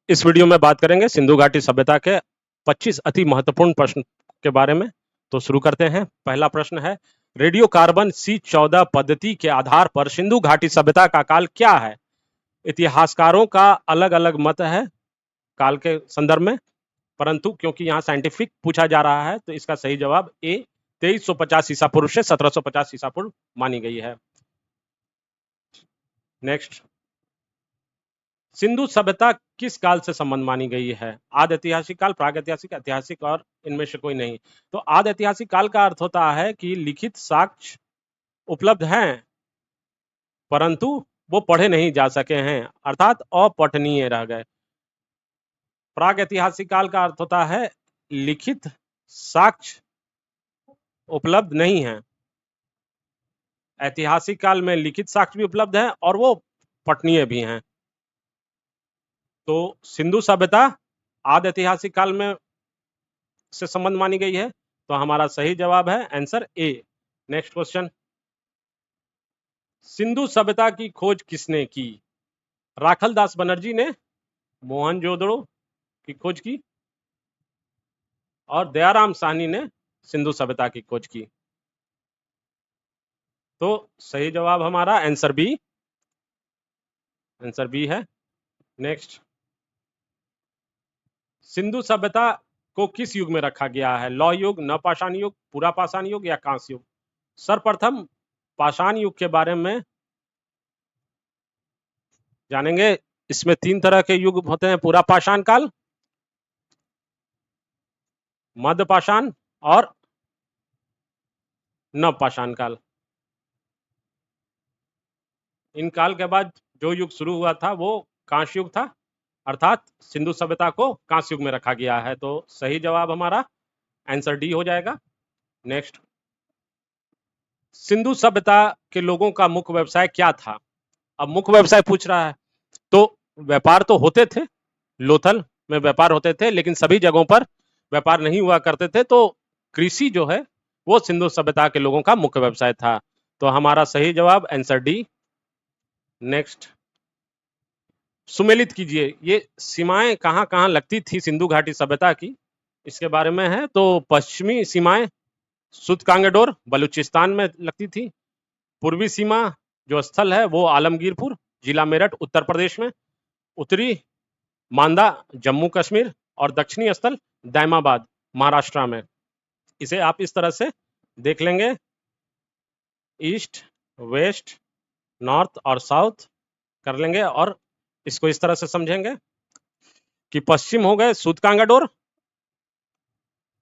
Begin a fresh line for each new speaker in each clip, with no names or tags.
इस वीडियो में बात करेंगे सिंधु घाटी सभ्यता के 25 अति महत्वपूर्ण प्रश्न के बारे में। तो शुरू करते हैं। पहला प्रश्न है, रेडियो कार्बन C14 पद्धति के आधार पर सिंधु घाटी सभ्यता का काल क्या है? इतिहासकारों का अलग अलग मत है काल के संदर्भ में, परंतु क्योंकि यहाँ साइंटिफिक पूछा जा रहा है तो इसका सही जवाब ए 2350 ईसा पूर्व से 1750 ईसा पूर्व मानी गई है। नेक्स्ट, सिंधु सभ्यता किस काल से संबंध मानी गई है? आदि ऐतिहासिक काल, प्रागैतिहासिक, ऐतिहासिक और इनमें से कोई नहीं। तो आदि ऐतिहासिक काल का अर्थ होता है कि लिखित साक्ष्य उपलब्ध हैं परंतु वो पढ़े नहीं जा सके हैं, अर्थात अपठनीय रह गए। प्रागैतिहासिक काल का अर्थ होता है लिखित साक्ष्य उपलब्ध नहीं है। ऐतिहासिक काल में लिखित साक्ष्य भी उपलब्ध है और वो पठनीय भी हैं। तो सिंधु सभ्यता आदि ऐतिहासिक काल में से संबंध मानी गई है, तो हमारा सही जवाब है answer A. Next question, Sindhu सभ्यता की खोज किसने की? राखल दास बनर्जी ने मोहनजोदड़ो की खोज की और दयाराम साहनी ने सिंधु सभ्यता की खोज की। तो सही जवाब हमारा आंसर बी है। नेक्स्ट, सिंधु सभ्यता को किस युग में रखा गया है? लौह युग, नवपाषाण युग, पूरा पाषाण युग या कांस्य युग? सर्वप्रथम पाषाण युग के बारे में जानेंगे। इसमें 3 तरह के युग होते हैं, पूरा पाषाण काल, मध्य पाषाण और नवपाषाण काल। इन काल के बाद जो युग शुरू हुआ था वो कांस्य युग था, अर्थात सिंधु सभ्यता को कांस्य युग में रखा गया है। तो सही जवाब हमारा आंसर डी हो जाएगा। नेक्स्ट, सिंधु सभ्यता के लोगों का मुख्य व्यवसाय क्या था? अब मुख्य व्यवसाय पूछ रहा है, तो व्यापार तो होते थे, लोथल में व्यापार होते थे, लेकिन सभी जगहों पर व्यापार नहीं हुआ करते थे। तो कृषि जो है वो सिंधु सभ्यता के लोगों का मुख्य व्यवसाय था। तो हमारा सही जवाब आंसर डी। नेक्स्ट, सुमेलित कीजिए, ये सीमाएं कहाँ कहाँ लगती थी सिंधु घाटी सभ्यता की, इसके बारे में है। तो पश्चिमी सीमाएं सुतकांगडोर बलूचिस्तान में लगती थी। पूर्वी सीमा जो स्थल है वो आलमगीरपुर जिला मेरठ उत्तर प्रदेश में। उत्तरी मांदा जम्मू कश्मीर और दक्षिणी स्थल दैमाबाद महाराष्ट्र में। इसे आप इस तरह से देख लेंगे, ईस्ट, वेस्ट, नॉर्थ और साउथ कर लेंगे और इसको इस तरह से समझेंगे कि पश्चिम हो गए सुतकांगडोर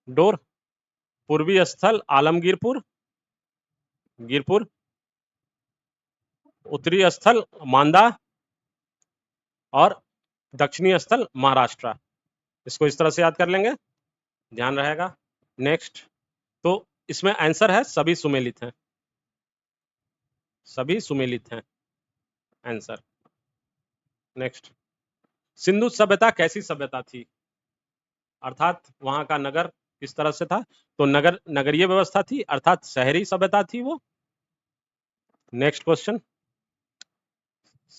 डोर, पूर्वी स्थल आलमगीरपुर गिरपुर, उत्तरी स्थल मांदा और दक्षिणी स्थल महाराष्ट्र। इसको इस तरह से याद कर लेंगे, ध्यान रहेगा। नेक्स्ट, तो इसमें आंसर है सभी सुमेलित हैं, सभी सुमेलित हैं आंसर। नेक्स्ट, सिंधु सभ्यता कैसी सभ्यता थी, अर्थात वहां का नगर किस तरह से था? तो नगरीय व्यवस्था थी, अर्थात शहरी सभ्यता थी वो। नेक्स्ट क्वेश्चन,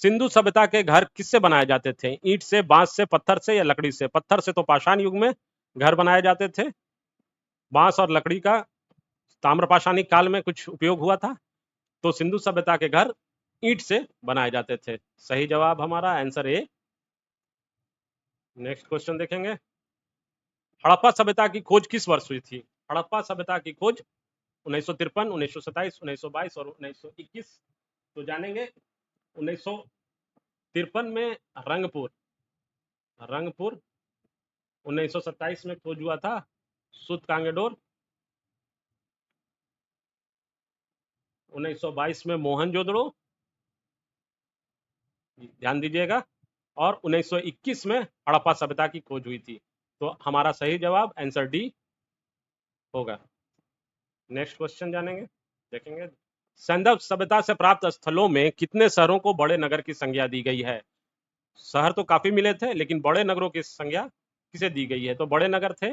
सिंधु सभ्यता के घर किससे बनाए जाते थे? ईंट से, बांस से, पत्थर से या लकड़ी से? पत्थर से तो पाषाण युग में घर बनाए जाते थे, बांस और लकड़ी का ताम्रपाषाणी काल में कुछ उपयोग हुआ था। तो सिंधु सभ्यता के घर ईंट से बनाए जाते थे। सही जवाब हमारा आंसर ए। नेक्स्ट क्वेश्चन देखेंगे, हड़प्पा सभ्यता की खोज किस वर्ष हुई थी? हड़प्पा सभ्यता की खोज 1953, 1927, 1922 और 1921। तो जानेंगे 1953 में रंगपुर 1927 में खोज हुआ था सुतकांगडोर, 1922 में मोहनजोदड़ो, ध्यान दीजिएगा, और 1921 में हड़प्पा सभ्यता की खोज हुई थी। तो हमारा सही जवाब आंसर डी होगा। नेक्स्ट क्वेश्चन जानेंगे, देखेंगे, सैंधव सभ्यता से प्राप्त स्थलों में कितने शहरों को बड़े नगर की संज्ञा दी गई है? शहर तो काफी मिले थे, लेकिन बड़े नगरों की संज्ञा किसे दी गई है? तो बड़े नगर थे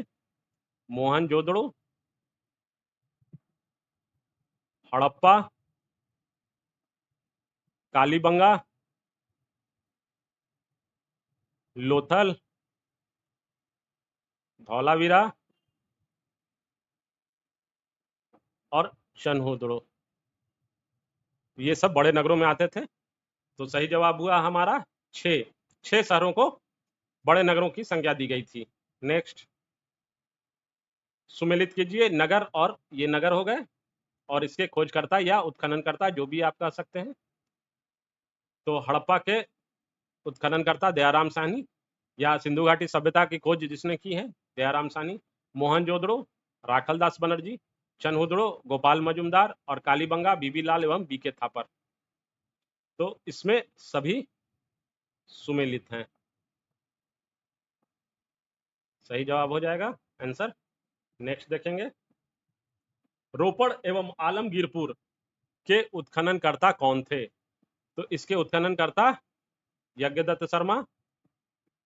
मोहनजोदड़ो, हड़प्पा, कालीबंगा लोथल, धौलावीरा और चनहुदड़ो, ये सब बड़े नगरों में आते थे। तो सही जवाब हुआ हमारा 6। 6 शहरों को बड़े नगरों की संज्ञा दी गई थी। नेक्स्ट, सुमेलित कीजिए नगर, और ये नगर हो गए, और इसके खोजकर्ता या उत्खननकर्ता जो भी आप कह सकते हैं। तो हड़प्पा के उत्खननकर्ता दयाराम साहनी, या सिंधु घाटी सभ्यता की खोज जिसने की है दयाराम साहनी। मोहनजोदड़ो राखलदास बनर्जी, चनहुदड़ो गोपाल मजुमदार, और कालीबंगा बीबीलाल एवं बीके थापर। तो इसमें सभी सुमेलित हैं। सही जवाब हो जाएगा आंसर। नेक्स्ट देखेंगे, रोपड़ एवं आलमगीरपुर के उत्खननकर्ता कौन थे? तो इसके उत्खननकर्ता यज्ञदत्त शर्मा,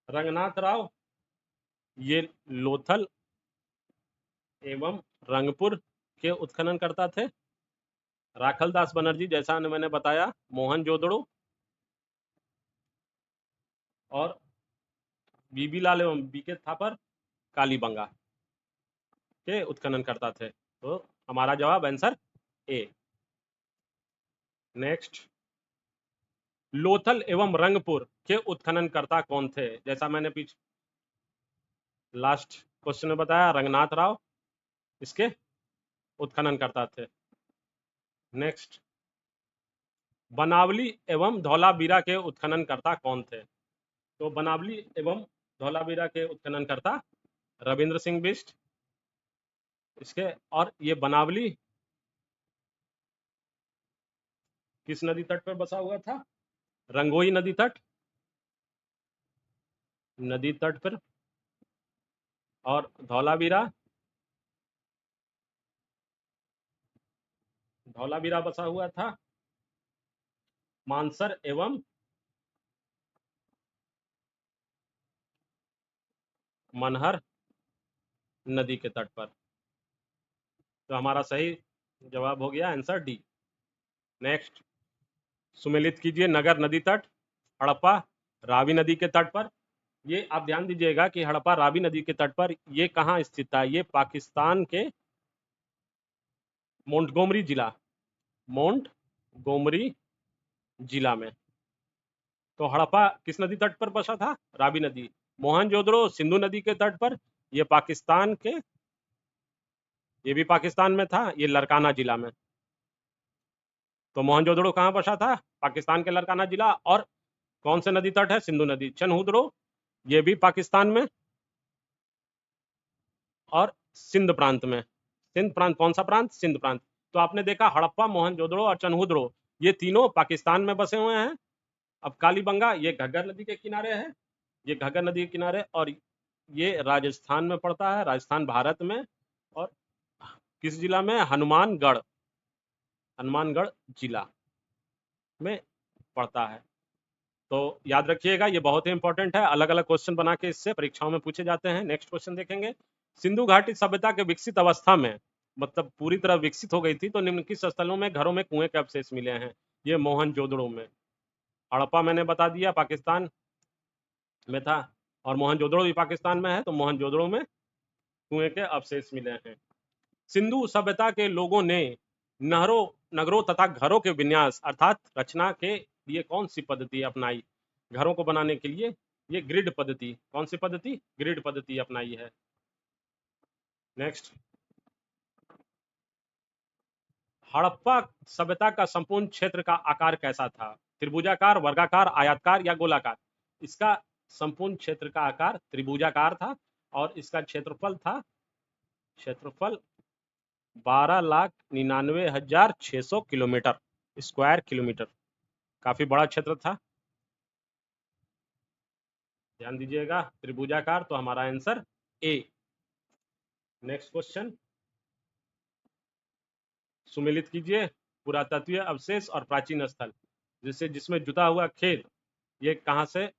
रंगनाथ राव, ये लोथल एवं रंगपुर के उत्खननकर्ता थे। राखलदास बनर्जी जैसा मैंने बताया, मोहनजोदड़ो, और बीबीलाल एवं बीके थापर कालीबंगा के उत्खननकर्ता थे। तो हमारा जवाब आंसर ए। नेक्स्ट, लोथल एवं रंगपुर के उत्खननकर्ता कौन थे? जैसा मैंने पीछे लास्ट क्वेश्चन में बताया, रंगनाथ राव इसके उत्खननकर्ता थे। नेक्स्ट, बनावली एवं धौलावीरा के उत्खननकर्ता कौन थे? तो बनावली एवं धौलावीरा के उत्खननकर्ता रविंद्र सिंह बिष्ट इसके। और ये बनावली किस नदी तट पर बसा हुआ था? रंगोई नदी तट पर। और धौलावीरा बसा हुआ था मानसर एवं मनहर नदी के तट पर। तो हमारा सही जवाब हो गया आंसर डी। नेक्स्ट, सुमेलित कीजिए नगर नदी तट हड़प्पा रावी नदी के तट पर। ये आप ध्यान दीजिएगा कि हड़प्पा रावी नदी के तट पर ये कहाँ स्थित था? ये पाकिस्तान के मोंटगोमरी जिला में। तो हड़प्पा किस नदी तट पर बसा था? रावी नदी। मोहनजोदड़ो सिंधु नदी के तट पर, ये पाकिस्तान के, ये भी पाकिस्तान में था, ये लरकाना जिला में। तो मोहनजोदड़ो कहाँ बसा था? पाकिस्तान के लरकाना जिला। और कौन से नदी तट है? सिंधु नदी। चनहुदड़ो ये भी पाकिस्तान में, और सिंध प्रांत में। सिंध प्रांत कौन सा प्रांत? सिंध प्रांत। तो आपने देखा हड़प्पा, मोहनजोदड़ो और चनहुदड़ो ये तीनों पाकिस्तान में बसे हुए हैं। अब कालीबंगा ये घग्गर नदी के किनारे है, ये घग्गर नदी के किनारे, और ये राजस्थान में पड़ता है, राजस्थान भारत में। और किस जिला में? हनुमानगढ़ जिला में पड़ता है। तो याद रखिएगा ये बहुत ही इंपॉर्टेंट है, अलग अलग क्वेश्चन बना के इससे परीक्षाओं में पूछे जाते हैं। नेक्स्ट क्वेश्चन देखेंगे, सिंधु घाटी सभ्यता के विकसित अवस्था में, मतलब पूरी तरह विकसित हो गई थी, तो निम्नलिखित स्थलों में घरों में कुएं के अवशेष मिले हैं? ये मोहनजोदड़ो में। हड़प्पा मैंने बता दिया पाकिस्तान में था, और मोहनजोदड़ो भी पाकिस्तान में है, तो मोहनजोदड़ो में कुएं के अवशेष मिले हैं। सिंधु सभ्यता के लोगों ने नगरों तथा घरों के विन्यास अर्थात रचना के लिए कौन सी पद्धति अपनाई? घरों को बनाने के लिए ये ग्रिड पद्धति, कौन सी पद्धति? ग्रिड पद्धति अपनाई है। नेक्स्ट, हड़प्पा सभ्यता का संपूर्ण क्षेत्र का आकार कैसा था? त्रिभुजाकार, वर्गाकार, आयताकार या गोलाकार? इसका संपूर्ण क्षेत्र का आकार त्रिभुजाकार था, और इसका क्षेत्रफल 12,99,600 किलोमीटर, स्क्वायर किलोमीटर। काफी बड़ा क्षेत्र था, ध्यान दीजिएगा। त्रिभुजाकार, तो हमारा आंसर ए। नेक्स्ट क्वेश्चन, सुमेलित कीजिए पुरातत्वीय अवशेष और प्राचीन स्थल, जिसमें जुता हुआ खेत ये कहाँ से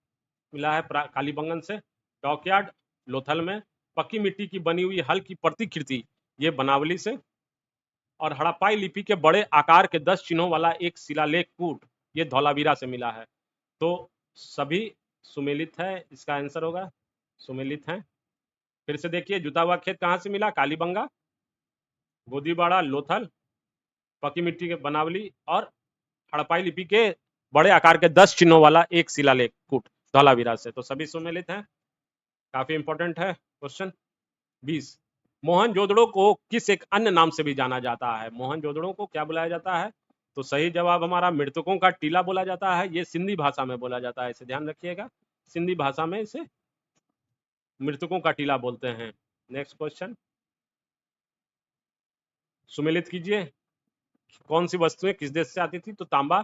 मिला है? कालीबंगन से। डॉकयार्ड लोथल में। पक्की मिट्टी की बनी हुई हल की प्रतिकृति ये बनावली से। और हड़प्पाई लिपि के बड़े आकार के 10 चिन्हों वाला एक शिलालेख कूट ये धौलावीरा से मिला है। तो सभी सुमेलित है, इसका आंसर होगा सुमेलित है। फिर से देखिए, जुता हुआ खेत कहाँ से मिला? कालीबंगा, गोदीबाड़ा, लोथल, पकी मिट्टी के बनावली और हड़प्पाई लिपि के बड़े आकार के 10 चिन्हों वाला एक शिलालेख कूट धौलावीरा से। तो सभी सुमेलित हैं, काफी इंपॉर्टेंट है क्वेश्चन। 20, मोहनजोदड़ो को किस एक अन्य नाम से भी जाना जाता है? मोहनजोदड़ो को क्या बुलाया जाता है? तो सही जवाब हमारा मृतकों का टीला बोला जाता है। ये सिंधी भाषा में बोला जाता है, इसे ध्यान रखिएगा, सिंधी भाषा में इसे मृतकों का टीला बोलते हैं। नेक्स्ट क्वेश्चन, सुमेलित कीजिए, कौन सी वस्तुएं किस देश से आती थी? तो तांबा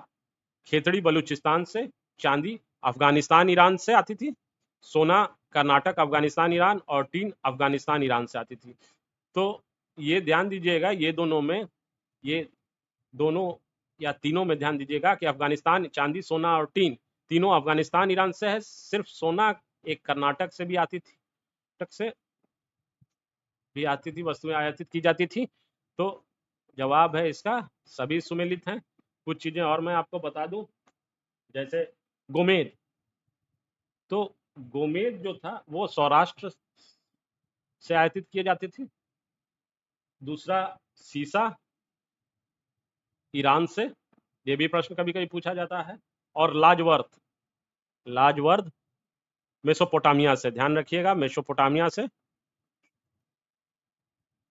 खेतड़ी बलूचिस्तान से, चांदी अफगानिस्तान ईरान से आती थी, सोना कर्नाटक अफगानिस्तान ईरान और टीन अफगानिस्तान ईरान से आती थी। तो ये ध्यान दीजिएगा, ये दोनों में, ये दोनों या तीनों में ध्यान दीजिएगा कि अफगानिस्तान, चांदी, सोना और टीन तीनों अफगानिस्तान ईरान से है। सिर्फ सोना एक कर्नाटक से भी आती थी, कर्नाटक से भी आती थी, वस्तुएं आयातित की जाती थी। तो जवाब है इसका सभी सुमेलित हैं। कुछ चीजें और मैं आपको बता दूं, जैसे गोमेद, तो गोमेद जो था वो सौराष्ट्र से आयातित किए जाते थे। दूसरा, सीसा ईरान से, ये भी प्रश्न कभी कभी पूछा जाता है। और लाजवर्द, लाजवर्द मेसोपोटामिया से, ध्यान रखिएगा, मेसोपोटामिया से,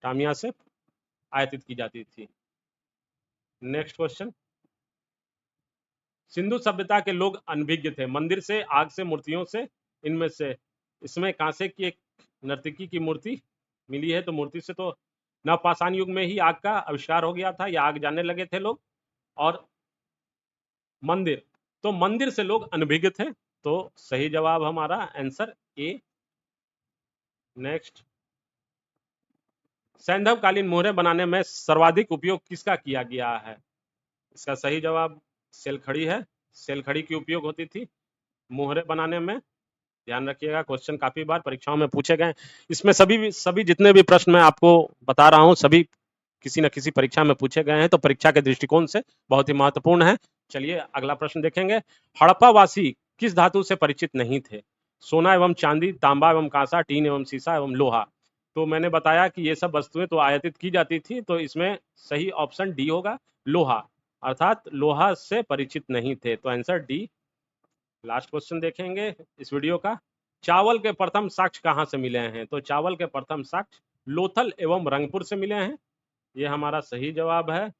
टामिया से आयातित की जाती थी। नेक्स्ट क्वेश्चन, सिंधु सभ्यता के लोग अनभिज्ञ थे, मंदिर से, आग से, मूर्तियों से, इनमें से इसमें कांसे की एक नर्तकी की मूर्ति मिली है। तो मूर्ति से तो नवपाषाण युग में ही आग का आविष्कार हो गया था, या आग जानने लगे थे लोग। और मंदिर, तो मंदिर से लोग अनभिज्ञ थे। तो सही जवाब हमारा आंसर ए। नेक्स्ट, सैंधव कालीन मोहरें बनाने में सर्वाधिक उपयोग किसका किया गया है? इसका सही जवाब सेलखड़ी है, सेलखड़ी की उपयोग होती थी मोहरें बनाने में। ध्यान रखिएगा, क्वेश्चन काफी बार परीक्षाओं में पूछे गए। इसमें सभी जितने भी प्रश्न मैं आपको बता रहा हूं, सभी किसी न किसी परीक्षा में पूछे गए हैं, तो परीक्षा के दृष्टिकोण से बहुत ही महत्वपूर्ण है। चलिए अगला प्रश्न देखेंगे, हड़प्पावासी किस धातु से परिचित नहीं थे? सोना एवं चांदी, तांबा एवं कांसा, टीन एवं सीसा एवं लोहा। तो मैंने बताया कि ये सब वस्तुएं तो आयातित की जाती थी, तो इसमें सही ऑप्शन डी होगा, लोहा, अर्थात लोहा से परिचित नहीं थे। तो आंसर डी। लास्ट क्वेश्चन देखेंगे इस वीडियो का, चावल के प्रथम साक्ष्य कहाँ से मिले हैं? तो चावल के प्रथम साक्ष्य लोथल एवं रंगपुर से मिले हैं, ये हमारा सही जवाब है।